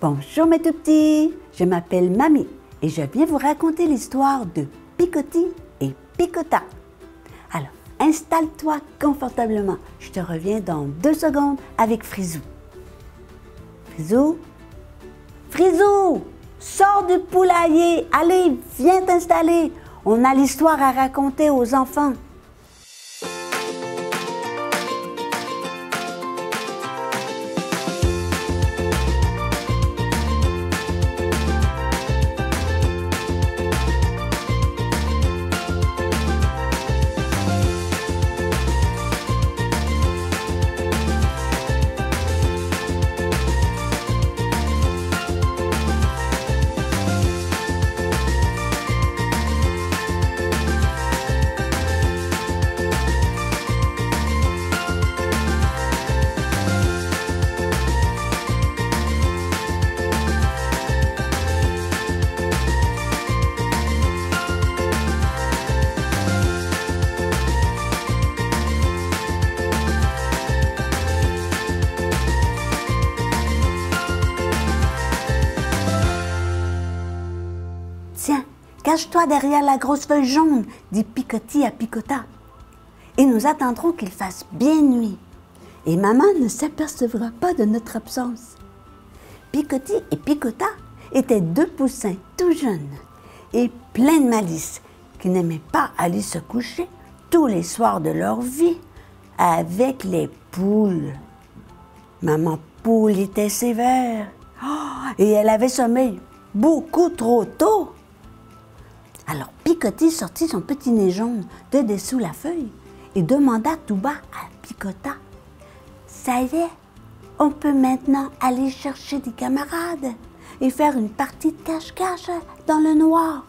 Bonjour mes tout petits, je m'appelle Mamie et je viens vous raconter l'histoire de Picotti et Picota. Alors, installe-toi confortablement, je te reviens dans 2 secondes avec Frisou. Frisou? Frisou! Sors du poulailler, allez, viens t'installer, on a l'histoire à raconter aux enfants. Tiens, cache-toi derrière la grosse feuille jaune, dit Picotti à Picota. Et nous attendrons qu'il fasse bien nuit. Et maman ne s'apercevra pas de notre absence. Picotti et Picota étaient 2 poussins tout jeunes et pleins de malice qui n'aimaient pas aller se coucher tous les soirs de leur vie avec les poules. Maman poule était sévère et elle avait sommeil beaucoup trop tôt. Alors Picotti sortit son petit nez jaune de dessous la feuille et demanda tout bas à Picota. « Ça y est, on peut maintenant aller chercher des camarades et faire une partie de cache-cache dans le noir. »«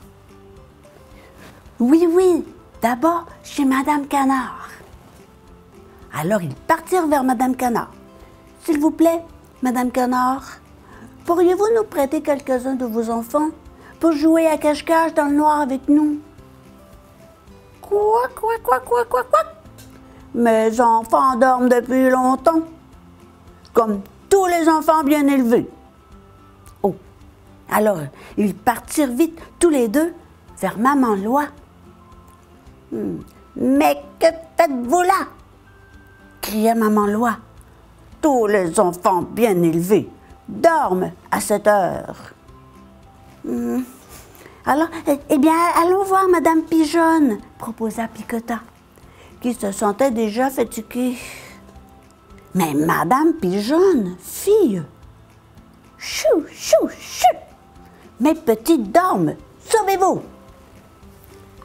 Oui, oui, d'abord chez Madame Canard. » Alors ils partirent vers Madame Canard. « S'il vous plaît, Madame Canard, pourriez-vous nous prêter quelques-uns de vos enfants pour jouer à cache-cache dans le noir avec nous? »« Quoi, quoi, quoi, quoi, quoi, quoi? Mes enfants dorment depuis longtemps, comme tous les enfants bien élevés. » Oh, alors ils partirent vite tous les deux vers Maman Loi. « Mais que faites-vous là? » cria Maman Loi. « Tous les enfants bien élevés dorment à cette heure. » Alors, eh bien, allons voir Madame Pigeonne, proposa Picota, qui se sentait déjà fatiguée. Mais Madame Pigeonne, fille, chou, chou, chou, mes petites dorment, sauvez-vous.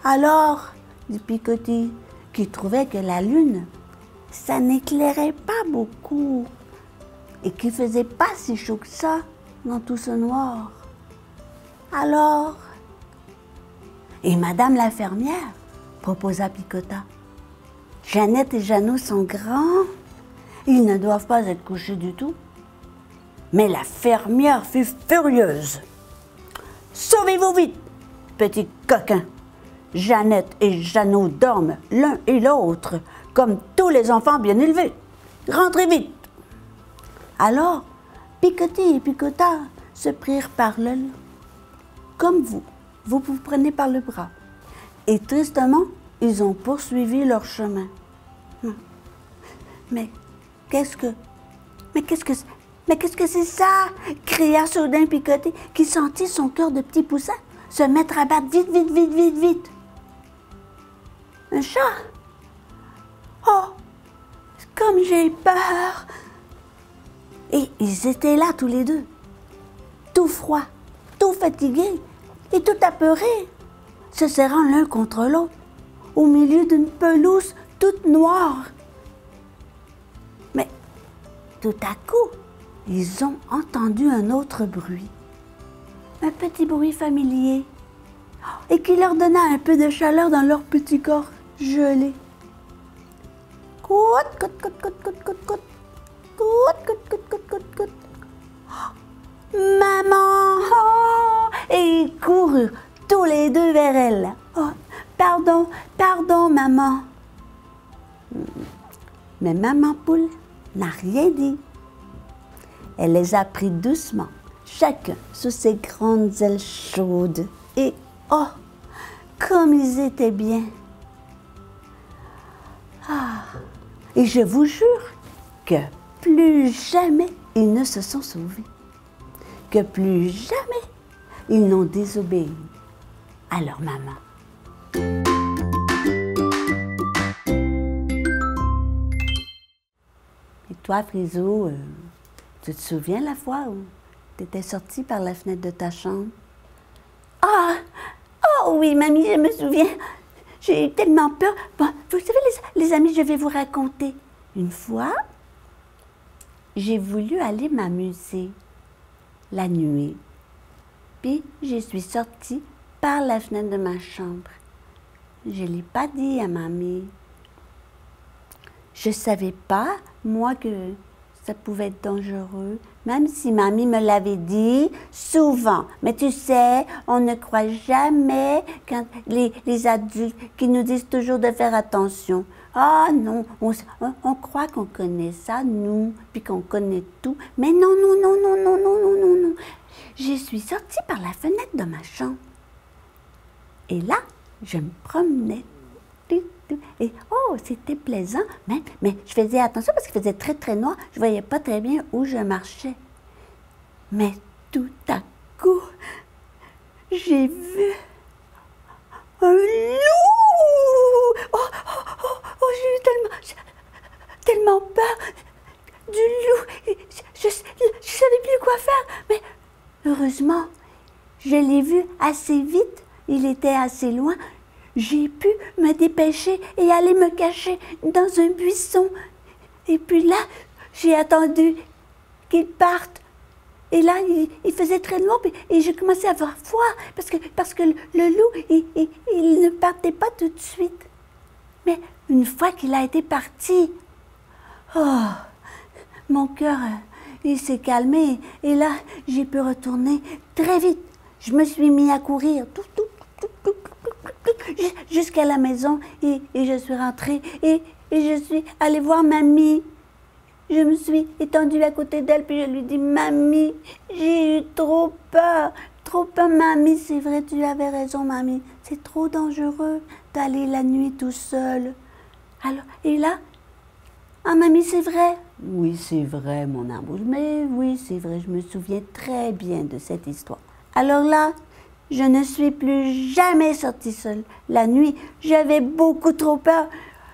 Alors, dit Picotti, qui trouvait que la lune, ça n'éclairait pas beaucoup et qui faisait pas si chaud que ça dans tout ce noir. Alors, et Madame la fermière, proposa Picota. Jeannette et Jeannot sont grands, ils ne doivent pas être couchés du tout. Mais la fermière fut furieuse. Sauvez-vous vite, petit coquin. Jeannette et Jeannot dorment l'un et l'autre, comme tous les enfants bien élevés. Rentrez vite. Alors, Picotti et Picota se prirent par l'aile. Comme vous vous prenez par le bras. Et tristement, ils ont poursuivi leur chemin. Mais qu'est-ce que c'est ça? Cria soudain Picotti, qui sentit son cœur de petit poussin se mettre à battre vite, vite, vite, vite, vite. Un chat? Oh, comme j'ai peur! Et ils étaient là tous les deux, tout froids, tout fatigués et tout apeurés, se serrant l'un contre l'autre, au milieu d'une pelouse toute noire. Mais tout à coup, ils ont entendu un autre bruit, un petit bruit familier, et qui leur donna un peu de chaleur dans leur petit corps gelé. Cout, cout, cout, cout, cout, cout, cout. Cout, cout, cout, cout, cout, cout. Maman! Oh! Et ils coururent tous les deux vers elle. Oh, pardon, pardon, maman. Mais Maman Poule n'a rien dit. Elle les a pris doucement chacun sous ses grandes ailes chaudes. Et oh, comme ils étaient bien! Ah, et je vous jure que plus jamais ils ne se sont sauvés, que plus jamais ils n'ont désobéi à leur maman. Et toi, Frisou, tu te souviens la fois où tu étais sortie par la fenêtre de ta chambre? Ah! Oh oui, mamie, je me souviens. J'ai eu tellement peur. Bon, vous savez, les amis, je vais vous raconter. Une fois, j'ai voulu aller m'amuser la nuit. Puis, je suis sortie par la fenêtre de ma chambre. Je ne l'ai pas dit à mamie. Je ne savais pas, moi, que ça pouvait être dangereux, même si mamie me l'avait dit souvent. Mais tu sais, on ne croit jamais quand les adultes qui nous disent toujours de faire attention. Ah non, on croit qu'on connaît ça, nous, puis qu'on connaît tout. Mais non, non, non, non, non, non, non, non, non. Je suis sortie par la fenêtre de ma chambre. Et là, je me promenais. Et oh, c'était plaisant, mais je faisais attention parce qu'il faisait très, très noir. Je ne voyais pas très bien où je marchais. Mais tout à coup, j'ai vu un loup! Oh, oh, oh, oh, j'ai eu tellement peur du loup. Je ne savais plus quoi faire, mais heureusement, je l'ai vu assez vite. Il était assez loin. J'ai pu me dépêcher et aller me cacher dans un buisson. Et puis là, j'ai attendu qu'il parte. Et là, il faisait très noir et j'ai commencé à avoir froid parce que le loup, il ne partait pas tout de suite. Mais une fois qu'il a été parti, oh, mon cœur, il s'est calmé. Et là, j'ai pu retourner très vite. Je me suis mis à courir jusqu'à la maison et je suis rentrée et je suis allée voir mamie. Je me suis étendue à côté d'elle puis je lui dis « Mamie, j'ai eu trop peur, mamie. C'est vrai, tu avais raison, mamie. C'est trop dangereux d'aller la nuit tout seul. » Alors, et là, « Ah, mamie, c'est vrai. » « Oui, c'est vrai, mon amour. Mais oui, c'est vrai, je me souviens très bien de cette histoire. » Alors là, je ne suis plus jamais sortie seule la nuit. J'avais beaucoup trop peur.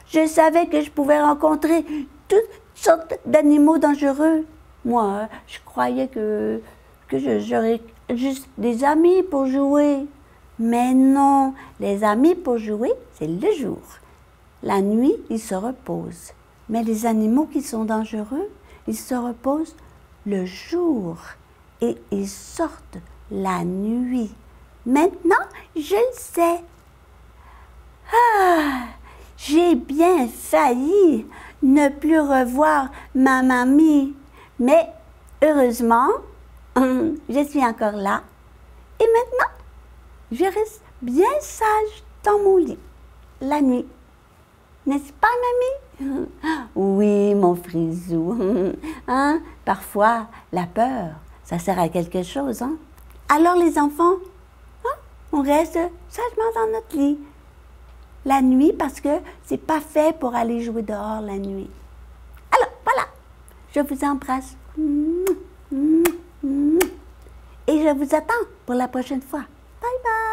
Je savais que je pouvais rencontrer toutes sortes d'animaux dangereux. Moi, je croyais que j'aurais juste des amis pour jouer. Mais non, les amis pour jouer, c'est le jour. La nuit, ils se reposent. Mais les animaux qui sont dangereux, ils se reposent le jour et ils sortent la nuit. Maintenant, je le sais. Ah, j'ai bien failli ne plus revoir ma mamie. Mais heureusement, je suis encore là. Et maintenant, je reste bien sage dans mon lit, la nuit. N'est-ce pas, mamie? Oui, mon frisou. Hein? Parfois, la peur, ça sert à quelque chose. Hein? Alors, les enfants, on reste sagement dans notre lit la nuit parce que c'est pas fait pour aller jouer dehors la nuit. Alors, voilà, je vous embrasse. Et je vous attends pour la prochaine fois. Bye bye!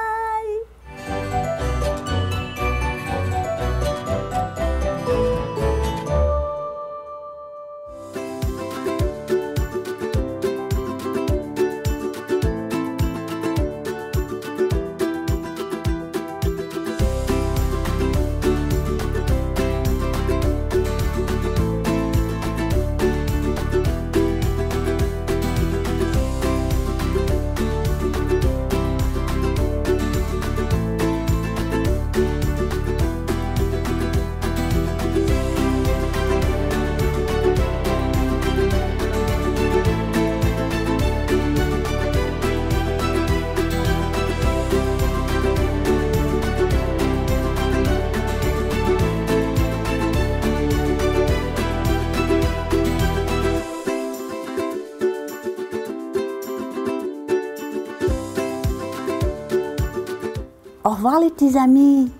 Au revoir les petits amis.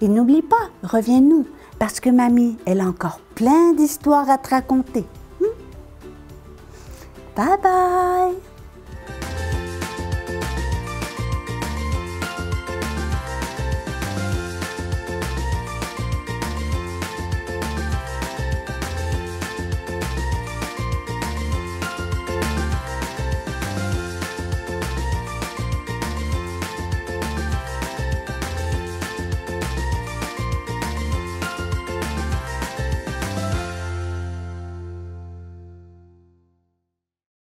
Et n'oublie pas, reviens-nous, parce que mamie, elle a encore plein d'histoires à te raconter. Bye bye.